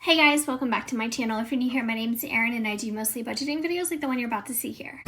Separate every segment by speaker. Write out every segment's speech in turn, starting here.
Speaker 1: Hey guys, welcome back to my channel. If you're new here, my name is Erin and I do mostly budgeting videos like the one you're about to see here.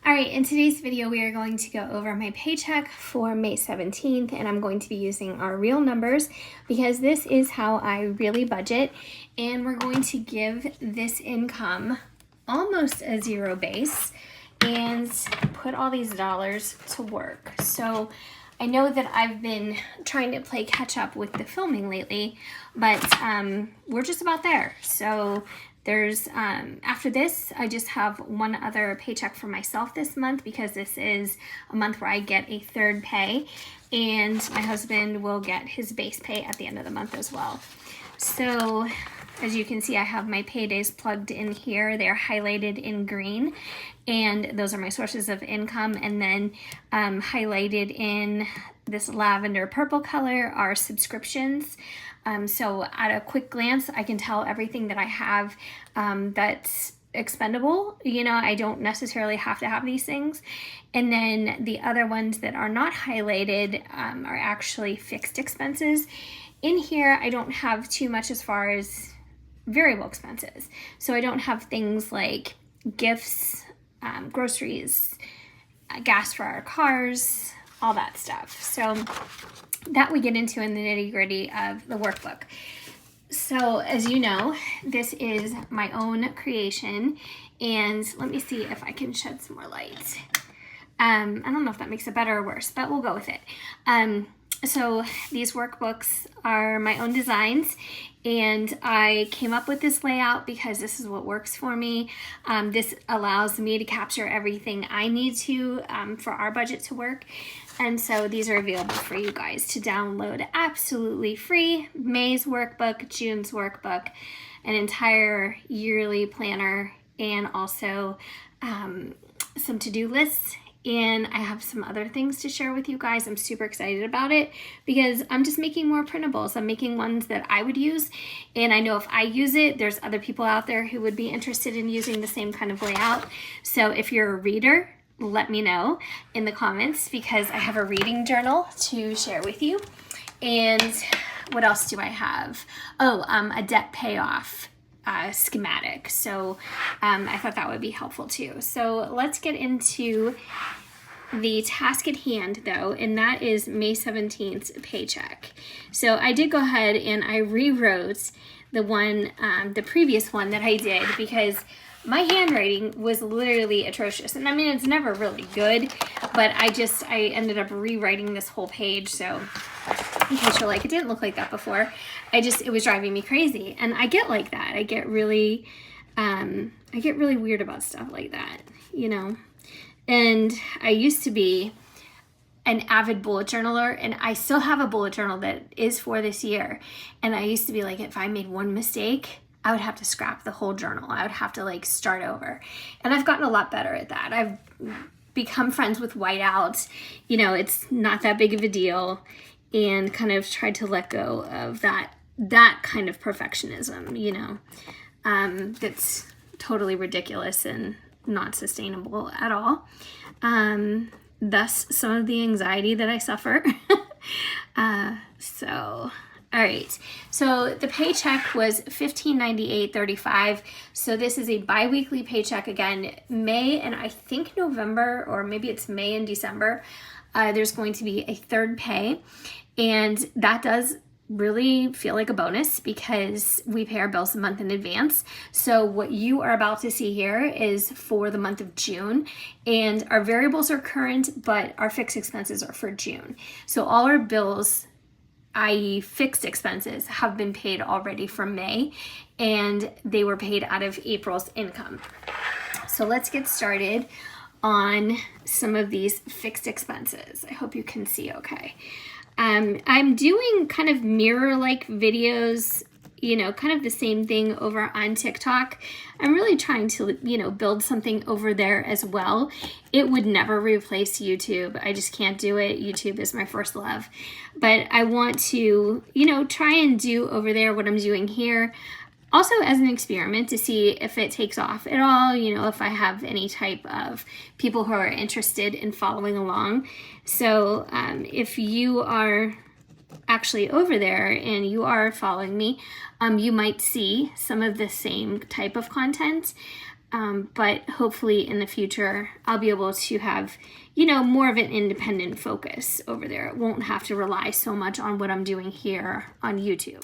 Speaker 1: Alright, in today's video we are going to go over my paycheck for May 17th and I'm going to be using our real numbers because this is how I really budget, and we're going to give this income almost a zero base and put all these dollars to work. So I know that I've been trying to play catch up with the filming lately, but we're just about there. So there's after this I just have one other paycheck for myself this month because this is a month where I get a third pay, and my husband will get his base pay at the end of the month as well. So as you can see, I have my paydays plugged in here. They're highlighted in green, and those are my sources of income. And then highlighted in this lavender purple color are subscriptions. So at a quick glance, I can tell everything that I have that's expendable. You know, I don't necessarily have to have these things. And then the other ones that are not highlighted are actually fixed expenses. In here, I don't have too much as far as variable expenses. So I don't have things like gifts, groceries, gas for our cars, all that stuff. So that we get into in the nitty-gritty of the workbook. So as you know, this is my own creation, and let me see if I can shed some more light. I don't know if that makes it better or worse, but we'll go with it. So these workbooks are my own designs, and I came up with this layout because this is what works for me. This allows me to capture everything I need to for our budget to work. And so these are available for you guys to download absolutely free. May's workbook, June's workbook, an entire yearly planner, and also some to-do lists. And I have some other things to share with you guys. I'm super excited about it because I'm just making more printables. I'm making ones that I would use, and I know if I use it, there's other people out there who would be interested in using the same kind of layout. So if you're a reader, let me know in the comments because I have a reading journal to share with you. And what else do I have? Oh, a debt payoff schematic. So I thought that would be helpful too. So let's get into the task at hand though, and that is May 17th's paycheck. So I did go ahead and I rewrote the previous one that I did because my handwriting was literally atrocious. And I mean, it's never really good, but I ended up rewriting this whole page. So in case you're like, it didn't look like that before, it was driving me crazy. And I get like that. I get really weird about stuff like that, you know? And I used to be an avid bullet journaler, and I still have a bullet journal that is for this year. And I used to be like, if I made one mistake, I would have to scrap the whole journal. I would have to like start over. And I've gotten a lot better at that. I've become friends with whiteouts. You know, it's not that big of a deal, and kind of tried to let go of that kind of perfectionism, you know, that's totally ridiculous and not sustainable at all. Thus some of the anxiety that I suffer. All right, so the paycheck was $15.98.35. So this is a bi-weekly paycheck again, May and I think November, or maybe it's May and December. There's going to be a third pay, and that does really feel like a bonus because we pay our bills a month in advance. So what you are about to see here is for the month of June, and our variables are current, but our fixed expenses are for June. So all our bills, i.e. fixed expenses, have been paid already for May, and they were paid out of April's income. So let's get started on some of these fixed expenses. I hope you can see okay. I'm doing kind of mirror-like videos, you know, kind of the same thing over on TikTok. I'm really trying to, you know, build something over there as well. It would never replace YouTube. I just can't do it. YouTube is my first love. But I want to, you know, try and do over there what I'm doing here also as an experiment to see if it takes off at all, you know, if I have any type of people who are interested in following along. So if you are actually over there and you are following me, you might see some of the same type of content. But hopefully in the future, I'll be able to have, you know, more of an independent focus over there. It won't have to rely so much on what I'm doing here on YouTube.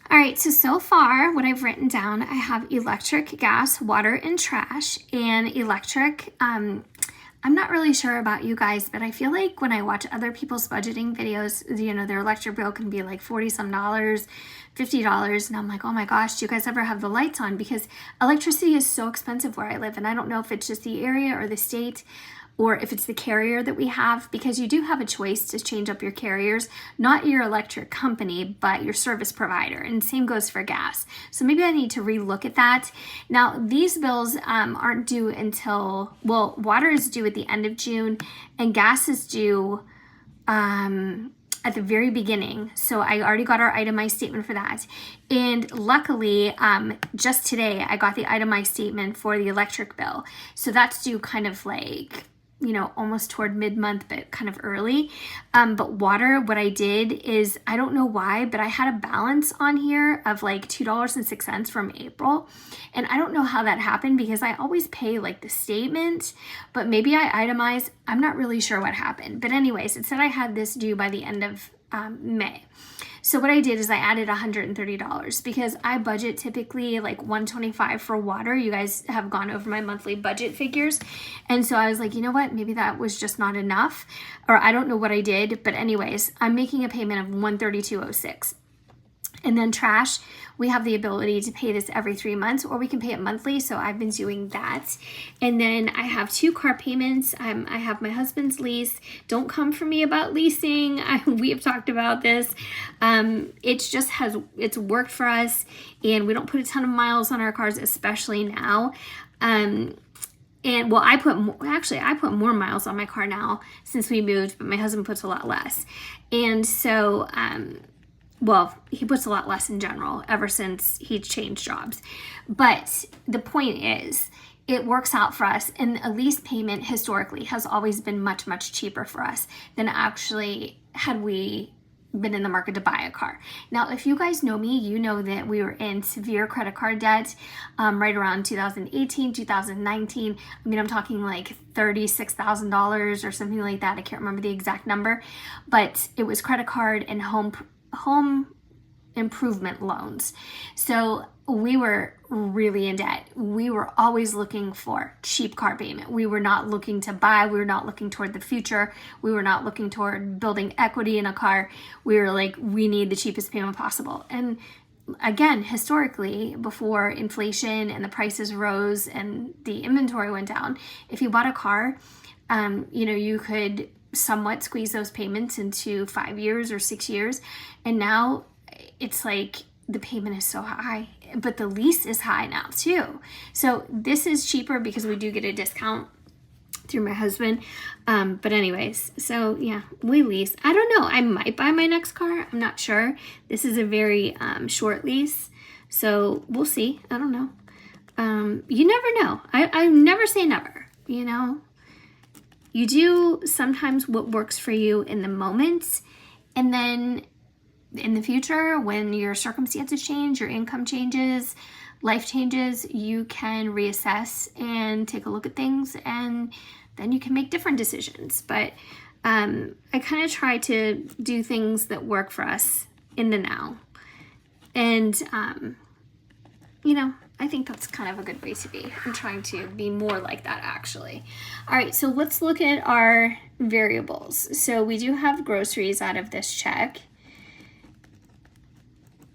Speaker 1: All right, so far what I've written down, I have electric, gas, water, and trash. And electric, I'm not really sure about you guys, but I feel like when I watch other people's budgeting videos, you know, their electric bill can be like $40-some, $50, and I'm like, oh my gosh, do you guys ever have the lights on? Because electricity is so expensive where I live, and I don't know if it's just the area or the state, or if it's the carrier that we have, because you do have a choice to change up your carriers, not your electric company, but your service provider, and same goes for gas. So maybe I need to relook at that. Now, these bills aren't due until, well, water is due at the end of June, and gas is due at the very beginning. So I already got our itemized statement for that. And luckily, just today, I got the itemized statement for the electric bill. So that's due kind of like, you know, almost toward mid-month, but kind of early. But water, what I did is, I don't know why, but I had a balance on here of like $2.06 from April. And I don't know how that happened because I always pay like the statement, but maybe I itemized. I'm not really sure what happened. But anyways, it said I had this due by the end of May. So what I did is I added $130 because I budget typically like $125 for water. You guys have gone over my monthly budget figures. And so I was like, you know what? Maybe that was just not enough, or I don't know what I did. But anyways, I'm making a payment of $132.06. And then trash, we have the ability to pay this every 3 months, or we can pay it monthly. So I've been doing that. And then I have 2 car payments. I have my husband's lease. Don't come for me about leasing. We have talked about this. It's worked for us, and we don't put a ton of miles on our cars, especially now. And well, I put more miles on my car now since we moved, but my husband puts a lot less. And so, well, he puts a lot less in general ever since he changed jobs. But the point is, it works out for us. And a lease payment historically has always been much, much cheaper for us than actually had we been in the market to buy a car. Now, if you guys know me, you know that we were in severe credit card debt right around 2018, 2019. I mean, I'm talking like $36,000 or something like that. I can't remember the exact number, but it was credit card and home improvement loans. So we were really in debt. We were always looking for cheap car payment. We were not looking to buy. We were not looking toward the future. We were not looking toward building equity in a car. We were like, we need the cheapest payment possible. And again, historically, before inflation and the prices rose and the inventory went down, if you bought a car, you know, you could somewhat squeeze those payments into 5 years or 6 years. And now it's like the payment is so high, but the lease is high now too. So this is cheaper because we do get a discount through my husband. But anyways, so yeah, we lease. I don't know. I might buy my next car. I'm not sure. This is a very short lease. So we'll see. I don't know. You never know. I never say never, you know. You do sometimes what works for you in the moment, and then in the future, when your circumstances change, your income changes, life changes, you can reassess and take a look at things, and then you can make different decisions. But I kind of try to do things that work for us in the now. And, you know, I think that's kind of a good way to be. I'm trying to be more like that, actually. All right, so let's look at our variables. So we do have groceries out of this check.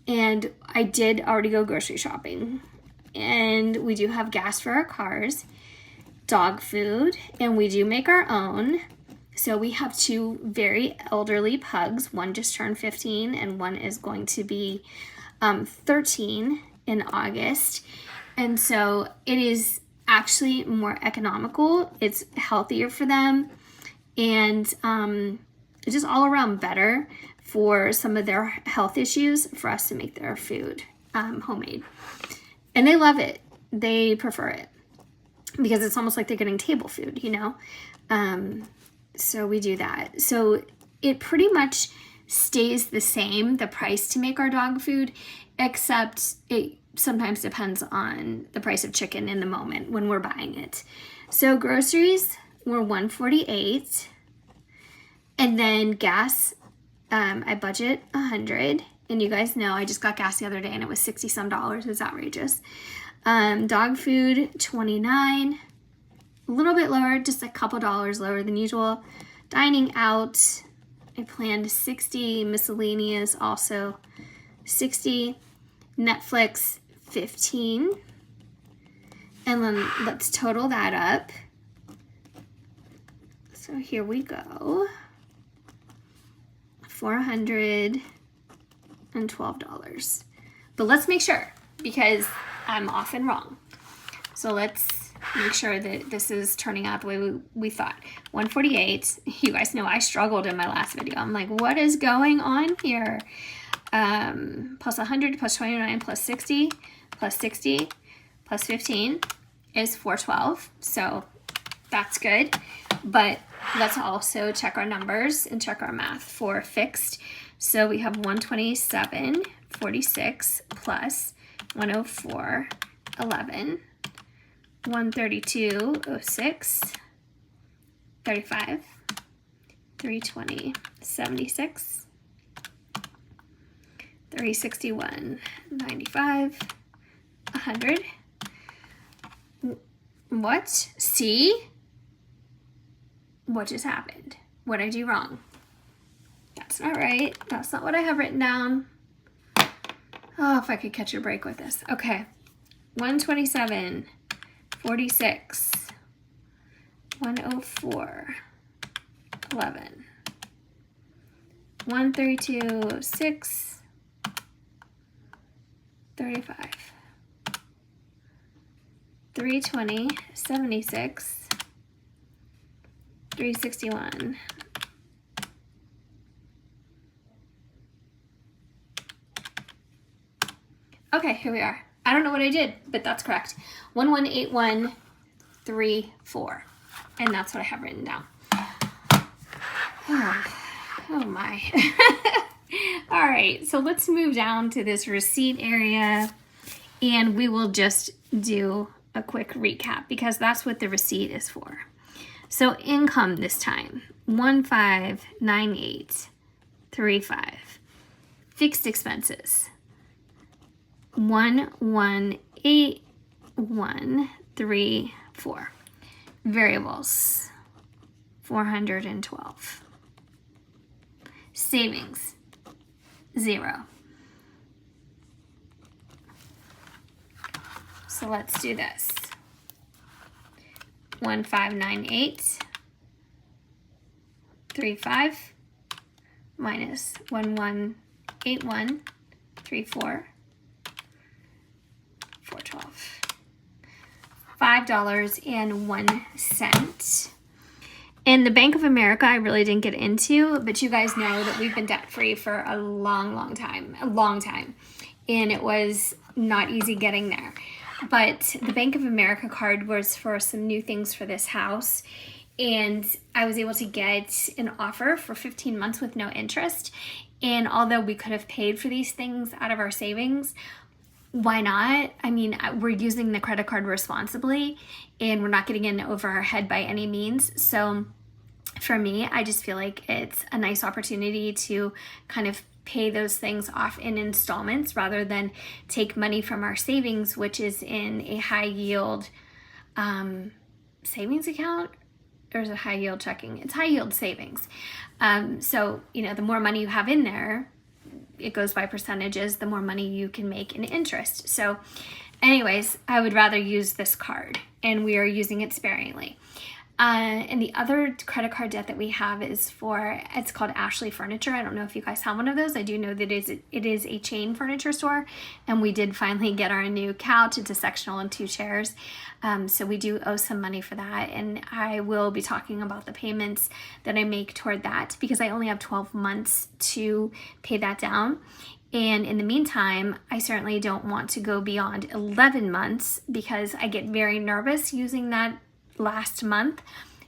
Speaker 1: And I did already go grocery shopping. And we do have gas for our cars, dog food, and we do make our own. So we have 2 very elderly pugs. One just turned 15 and one is going to be 13 in August. And so it is actually more economical. It's healthier for them, and it's just all around better for some of their health issues for us to make their food. homemade. And they love it. They prefer it because it's almost like they're getting table food, you know? So we do that. So it pretty much stays the same, the price to make our dog food, except it sometimes depends on the price of chicken in the moment when we're buying it. So groceries were $148, and then gas, I budget $100, and you guys know I just got gas the other day and it was $60 some. It's outrageous. Dog food $29, a little bit lower, just a couple dollars lower than usual. Dining out, I planned $60, miscellaneous also $60, Netflix $15, and then let's total that up. So here we go, $412. But let's make sure, because I'm often wrong. So let's make sure that this is turning out the way we thought. 148. You guys know I struggled in my last video. I'm like, what is going on here? Plus 100 plus 29 plus 60 plus 60 plus 15 is 412. So that's good. But let's also check our numbers and check our math for fixed. So we have 127.46 plus 104.11, 132.06, 35, 320.76, 361.95, 100. What? See? What just happened? What did I do wrong? That's not right. That's not what I have written down. Oh, if I could catch a break with this. Okay. 127.46, 104.11, 132.6, 35, 320.76, 361. Okay, here we are. I don't know what I did, but that's correct. 118134. And that's what I have written down. Oh my. All right, so let's move down to this receipt area, and we will just do a quick recap because that's what the receipt is for. So income this time, 159835. Fixed expenses, 118,134. Variables, 412. Savings, 0. So let's do this. 1598.35 minus 1181.34. 412. $5.01. And the Bank of America I really didn't get into, but you guys know that we've been debt-free for a long time. And it was not easy getting there. But the Bank of America card was for some new things for this house. And I was able to get an offer for 15 months with no interest. And although we could have paid for these things out of our savings, why not? I mean, we're using the credit card responsibly and we're not getting in over our head by any means. So for me, I just feel like it's a nice opportunity to kind of pay those things off in installments rather than take money from our savings, which is in a high yield savings account, or is it high yield checking? It's high yield savings. So, you know, the more money you have in there, it goes by percentages, the more money you can make in interest. So anyways, I would rather use this card, and we are using it sparingly. And the other credit card debt that we have is for, it's called Ashley Furniture. I don't know if you guys have one of those. I do know that it is a chain furniture store, and we did finally get our new couch. It's a sectional and 2 chairs. So we do owe some money for that, and I will be talking about the payments that I make toward that because I only have 12 months to pay that down. And in the meantime, I certainly don't want to go beyond 11 months because I get very nervous using that last month.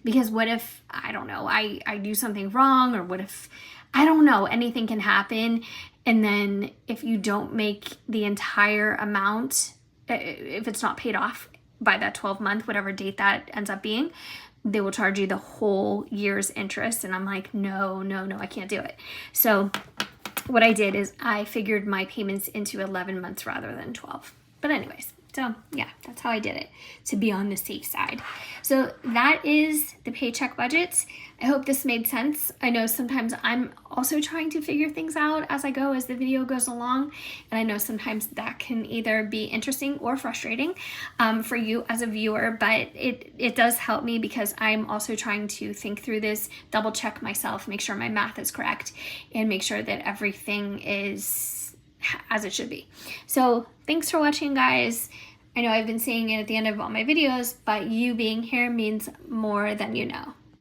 Speaker 1: Because what if, I don't know, I do something wrong, or what if, I don't know, anything can happen. And then if you don't make the entire amount, if it's not paid off by that 12 month, whatever date that ends up being, they will charge you the whole year's interest. And I'm like, no, I can't do it. So what I did is I figured my payments into 11 months rather than 12. But anyways, so yeah, that's how I did it, to be on the safe side. So that is the Paycheck budget. I hope this made sense. I know sometimes I'm also trying to figure things out as I go, as the video goes along. And I know sometimes that can either be interesting or frustrating for you as a viewer, but it does help me because I'm also trying to think through this, double check myself, make sure my math is correct, and make sure that everything is as it should be. So thanks for watching, guys. I know I've been saying it at the end of all my videos, but you being here means more than you know.